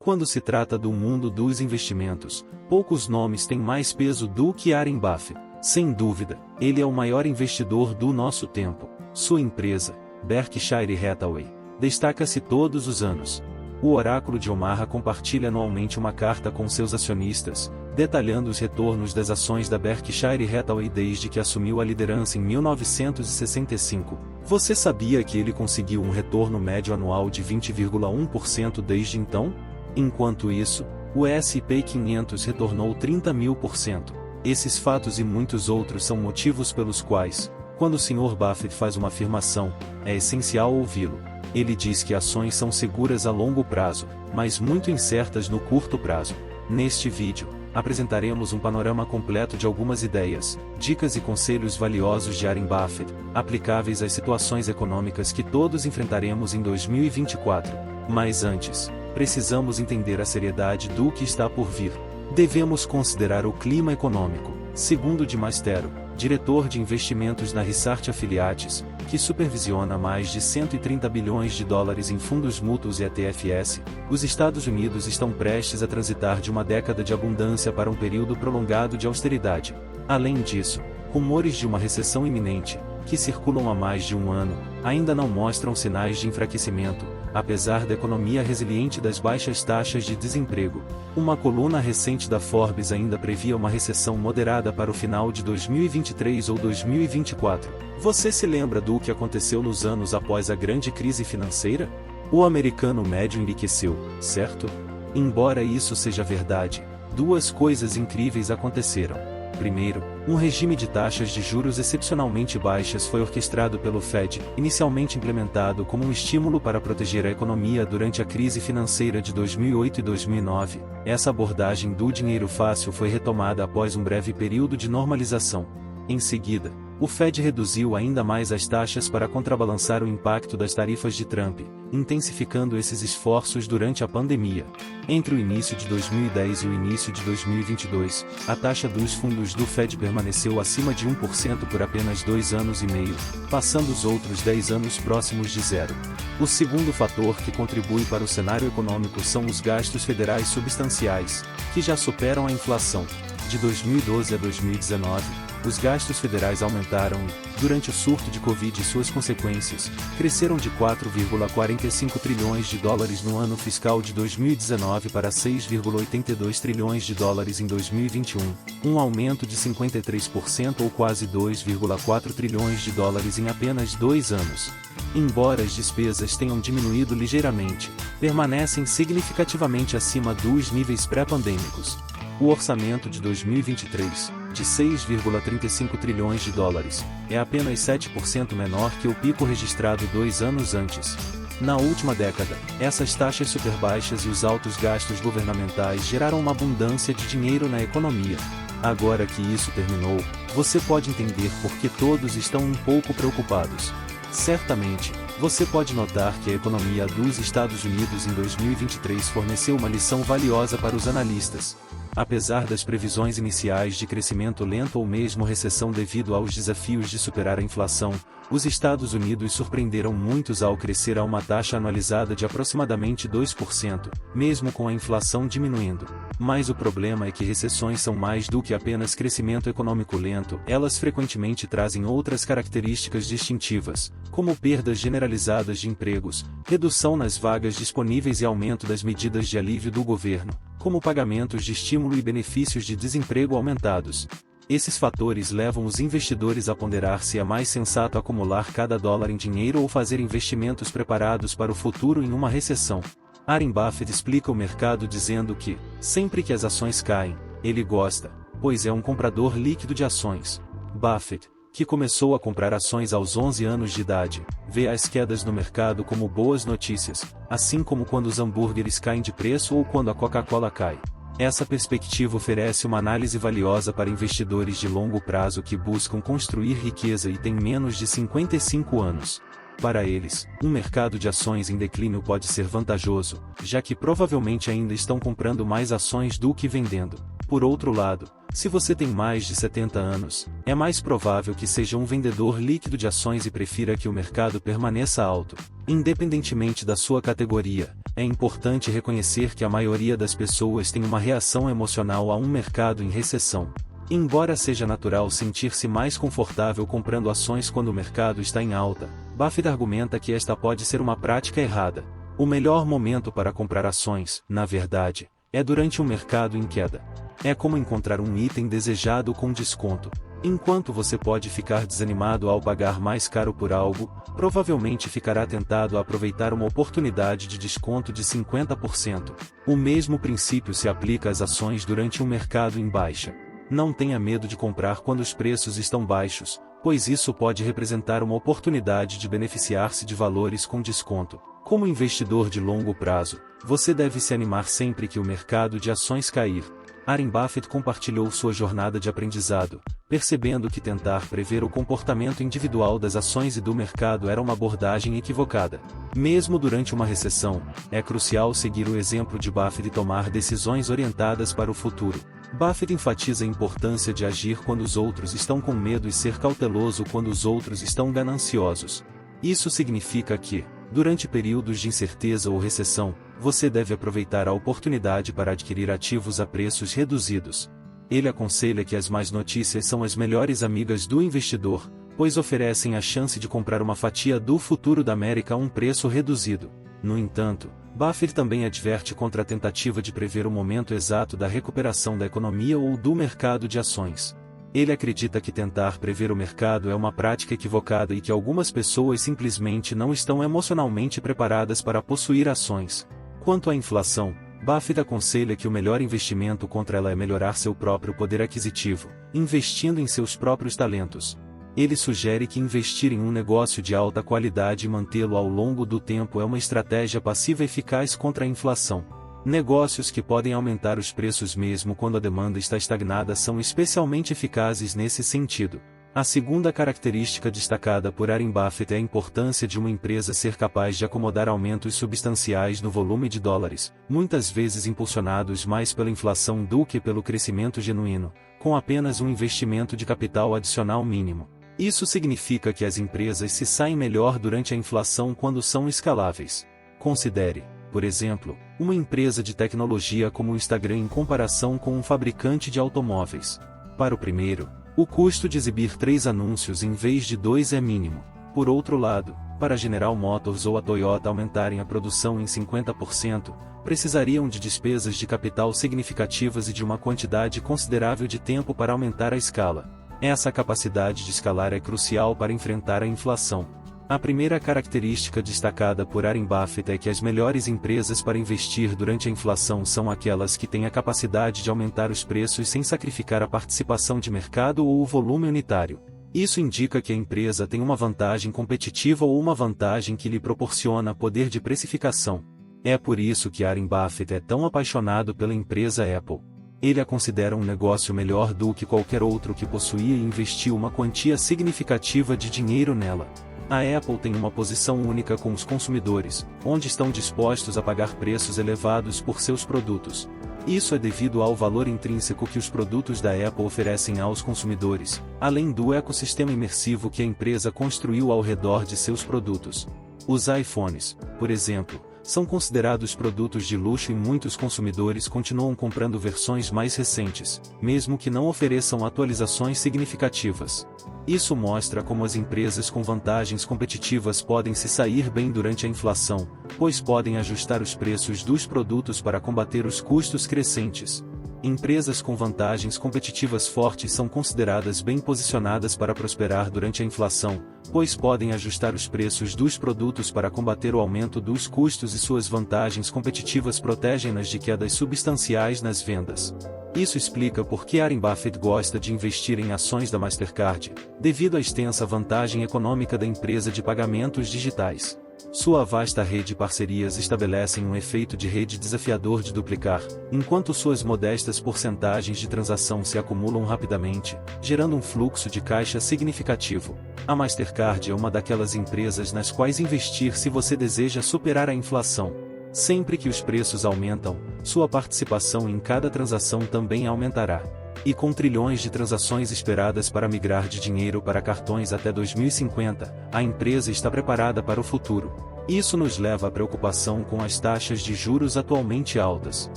Quando se trata do mundo dos investimentos, poucos nomes têm mais peso do que Warren Buffett. Sem dúvida, ele é o maior investidor do nosso tempo. Sua empresa, Berkshire Hathaway, destaca-se todos os anos. O Oráculo de Omaha compartilha anualmente uma carta com seus acionistas, detalhando os retornos das ações da Berkshire Hathaway desde que assumiu a liderança em 1965. Você sabia que ele conseguiu um retorno médio anual de 20,1% desde então? Enquanto isso, o S&P 500 retornou 30.000%. Esses fatos e muitos outros são motivos pelos quais, quando o Sr. Buffett faz uma afirmação, é essencial ouvi-lo. Ele diz que ações são seguras a longo prazo, mas muito incertas no curto prazo. Neste vídeo, apresentaremos um panorama completo de algumas ideias, dicas e conselhos valiosos de Warren Buffett, aplicáveis às situações econômicas que todos enfrentaremos em 2024. Mas antes, precisamos entender a seriedade do que está por vir. Devemos considerar o clima econômico. Segundo de Mastero, diretor de investimentos na Research Affiliates, que supervisiona mais de 130 bilhões de dólares em fundos mútuos e ETFs, os Estados Unidos estão prestes a transitar de uma década de abundância para um período prolongado de austeridade. Além disso, rumores de uma recessão iminente, que circulam há mais de um ano, ainda não mostram sinais de enfraquecimento, apesar da economia resiliente das baixas taxas de desemprego. Uma coluna recente da Forbes ainda previa uma recessão moderada para o final de 2023 ou 2024. Você se lembra do que aconteceu nos anos após a grande crise financeira? O americano médio enriqueceu, certo? Embora isso seja verdade, duas coisas incríveis aconteceram. Primeiro, um regime de taxas de juros excepcionalmente baixas foi orquestrado pelo Fed, inicialmente implementado como um estímulo para proteger a economia durante a crise financeira de 2008 e 2009. Essa abordagem do dinheiro fácil foi retomada após um breve período de normalização. Em seguida, o Fed reduziu ainda mais as taxas para contrabalançar o impacto das tarifas de Trump, intensificando esses esforços durante a pandemia. Entre o início de 2010 e o início de 2022, a taxa dos fundos do Fed permaneceu acima de 1% por apenas 2 anos e meio, passando os outros 10 anos próximos de zero. O segundo fator que contribui para o cenário econômico são os gastos federais substanciais, que já superam a inflação. De 2012 a 2019, os gastos federais aumentaram e, durante o surto de Covid e suas consequências, cresceram de 4,45 trilhões de dólares no ano fiscal de 2019 para 6,82 trilhões de dólares em 2021, um aumento de 53% ou quase 2,4 trilhões de dólares em apenas 2 anos. Embora as despesas tenham diminuído ligeiramente, permanecem significativamente acima dos níveis pré-pandêmicos. O orçamento de 2023, de 6,35 trilhões de dólares, é apenas 7% menor que o pico registrado 2 anos antes. Na última década, essas taxas superbaixas e os altos gastos governamentais geraram uma abundância de dinheiro na economia. Agora que isso terminou, você pode entender por que todos estão um pouco preocupados. Certamente, você pode notar que a economia dos Estados Unidos em 2023 forneceu uma lição valiosa para os analistas. Apesar das previsões iniciais de crescimento lento ou mesmo recessão devido aos desafios de superar a inflação, os Estados Unidos surpreenderam muitos ao crescer a uma taxa anualizada de aproximadamente 2%, mesmo com a inflação diminuindo. Mas o problema é que recessões são mais do que apenas crescimento econômico lento, elas frequentemente trazem outras características distintivas, como perdas generalizadas de empregos, redução nas vagas disponíveis e aumento das medidas de alívio do governo, como pagamentos de estímulo e benefícios de desemprego aumentados. Esses fatores levam os investidores a ponderar se é mais sensato acumular cada dólar em dinheiro ou fazer investimentos preparados para o futuro em uma recessão. Warren Buffett explica o mercado dizendo que, sempre que as ações caem, ele gosta, pois é um comprador líquido de ações. Buffett, que começou a comprar ações aos 11 anos de idade, vê as quedas no mercado como boas notícias, assim como quando os hambúrgueres caem de preço ou quando a Coca-Cola cai. Essa perspectiva oferece uma análise valiosa para investidores de longo prazo que buscam construir riqueza e têm menos de 55 anos. Para eles, um mercado de ações em declínio pode ser vantajoso, já que provavelmente ainda estão comprando mais ações do que vendendo. Por outro lado, se você tem mais de 70 anos, é mais provável que seja um vendedor líquido de ações e prefira que o mercado permaneça alto. Independentemente da sua categoria, é importante reconhecer que a maioria das pessoas tem uma reação emocional a um mercado em recessão. Embora seja natural sentir-se mais confortável comprando ações quando o mercado está em alta, Buffett argumenta que esta pode ser uma prática errada. O melhor momento para comprar ações, na verdade, é durante um mercado em queda. É como encontrar um item desejado com desconto. Enquanto você pode ficar desanimado ao pagar mais caro por algo, provavelmente ficará tentado a aproveitar uma oportunidade de desconto de 50%. O mesmo princípio se aplica às ações durante um mercado em baixa. Não tenha medo de comprar quando os preços estão baixos, pois isso pode representar uma oportunidade de beneficiar-se de valores com desconto. Como investidor de longo prazo, você deve se animar sempre que o mercado de ações cair. Warren Buffett compartilhou sua jornada de aprendizado, percebendo que tentar prever o comportamento individual das ações e do mercado era uma abordagem equivocada. Mesmo durante uma recessão, é crucial seguir o exemplo de Buffett e tomar decisões orientadas para o futuro. Buffett enfatiza a importância de agir quando os outros estão com medo e ser cauteloso quando os outros estão gananciosos. Isso significa que, durante períodos de incerteza ou recessão, você deve aproveitar a oportunidade para adquirir ativos a preços reduzidos. Ele aconselha que as más notícias são as melhores amigas do investidor, pois oferecem a chance de comprar uma fatia do futuro da América a um preço reduzido. No entanto, Buffett também adverte contra a tentativa de prever o momento exato da recuperação da economia ou do mercado de ações. Ele acredita que tentar prever o mercado é uma prática equivocada e que algumas pessoas simplesmente não estão emocionalmente preparadas para possuir ações. Quanto à inflação, Buffett aconselha que o melhor investimento contra ela é melhorar seu próprio poder aquisitivo, investindo em seus próprios talentos. Ele sugere que investir em um negócio de alta qualidade e mantê-lo ao longo do tempo é uma estratégia passiva eficaz contra a inflação. Negócios que podem aumentar os preços mesmo quando a demanda está estagnada são especialmente eficazes nesse sentido. A segunda característica destacada por Warren Buffett é a importância de uma empresa ser capaz de acomodar aumentos substanciais no volume de dólares, muitas vezes impulsionados mais pela inflação do que pelo crescimento genuíno, com apenas um investimento de capital adicional mínimo. Isso significa que as empresas se saem melhor durante a inflação quando são escaláveis. Considere, por exemplo, uma empresa de tecnologia como o Instagram em comparação com um fabricante de automóveis. Para o primeiro, o custo de exibir 3 anúncios em vez de 2 é mínimo. Por outro lado, para a General Motors ou a Toyota aumentarem a produção em 50%, precisariam de despesas de capital significativas e de uma quantidade considerável de tempo para aumentar a escala. Essa capacidade de escalar é crucial para enfrentar a inflação. A primeira característica destacada por Warren Buffett é que as melhores empresas para investir durante a inflação são aquelas que têm a capacidade de aumentar os preços sem sacrificar a participação de mercado ou o volume unitário. Isso indica que a empresa tem uma vantagem competitiva ou uma vantagem que lhe proporciona poder de precificação. É por isso que Warren Buffett é tão apaixonado pela empresa Apple. Ele a considera um negócio melhor do que qualquer outro que possuía e investiu uma quantia significativa de dinheiro nela. A Apple tem uma posição única com os consumidores, onde estão dispostos a pagar preços elevados por seus produtos. Isso é devido ao valor intrínseco que os produtos da Apple oferecem aos consumidores, além do ecossistema imersivo que a empresa construiu ao redor de seus produtos. Os iPhones, por exemplo, são considerados produtos de luxo e muitos consumidores continuam comprando versões mais recentes, mesmo que não ofereçam atualizações significativas. Isso mostra como as empresas com vantagens competitivas podem se sair bem durante a inflação, pois podem ajustar os preços dos produtos para combater os custos crescentes. Empresas com vantagens competitivas fortes são consideradas bem posicionadas para prosperar durante a inflação, pois podem ajustar os preços dos produtos para combater o aumento dos custos e suas vantagens competitivas protegem-nas de quedas substanciais nas vendas. Isso explica por que Warren Buffett gosta de investir em ações da Mastercard, devido à extensa vantagem econômica da empresa de pagamentos digitais. Sua vasta rede de parcerias estabelecem um efeito de rede desafiador de duplicar, enquanto suas modestas porcentagens de transação se acumulam rapidamente, gerando um fluxo de caixa significativo. A Mastercard é uma daquelas empresas nas quais investir se você deseja superar a inflação. Sempre que os preços aumentam, sua participação em cada transação também aumentará. E com trilhões de transações esperadas para migrar de dinheiro para cartões até 2050, a empresa está preparada para o futuro. Isso nos leva à preocupação com as taxas de juros atualmente altas.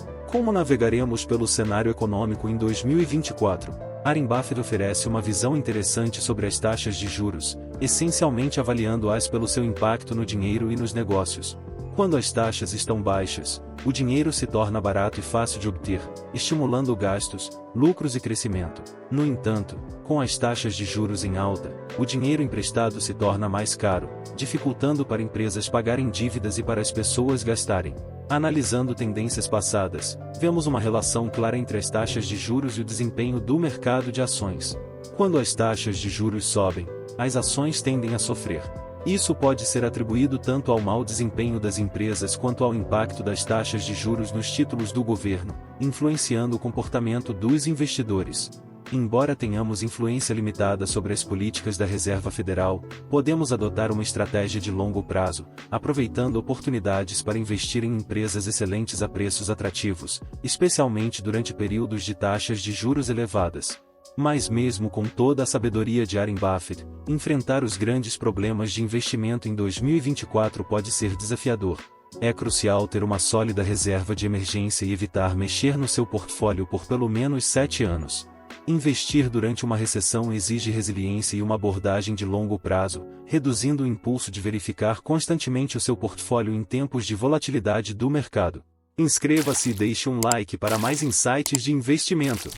Como navegaremos pelo cenário econômico em 2024? Warren Buffett oferece uma visão interessante sobre as taxas de juros, essencialmente avaliando-as pelo seu impacto no dinheiro e nos negócios. Quando as taxas estão baixas, o dinheiro se torna barato e fácil de obter, estimulando gastos, lucros e crescimento. No entanto, com as taxas de juros em alta, o dinheiro emprestado se torna mais caro, dificultando para empresas pagarem dívidas e para as pessoas gastarem. Analisando tendências passadas, vemos uma relação clara entre as taxas de juros e o desempenho do mercado de ações. Quando as taxas de juros sobem, as ações tendem a sofrer. Isso pode ser atribuído tanto ao mau desempenho das empresas quanto ao impacto das taxas de juros nos títulos do governo, influenciando o comportamento dos investidores. Embora tenhamos influência limitada sobre as políticas da Reserva Federal, podemos adotar uma estratégia de longo prazo, aproveitando oportunidades para investir em empresas excelentes a preços atrativos, especialmente durante períodos de taxas de juros elevadas. Mas mesmo com toda a sabedoria de Warren Buffett, enfrentar os grandes problemas de investimento em 2024 pode ser desafiador. É crucial ter uma sólida reserva de emergência e evitar mexer no seu portfólio por pelo menos 7 anos. Investir durante uma recessão exige resiliência e uma abordagem de longo prazo, reduzindo o impulso de verificar constantemente o seu portfólio em tempos de volatilidade do mercado. Inscreva-se e deixe um like para mais insights de investimento.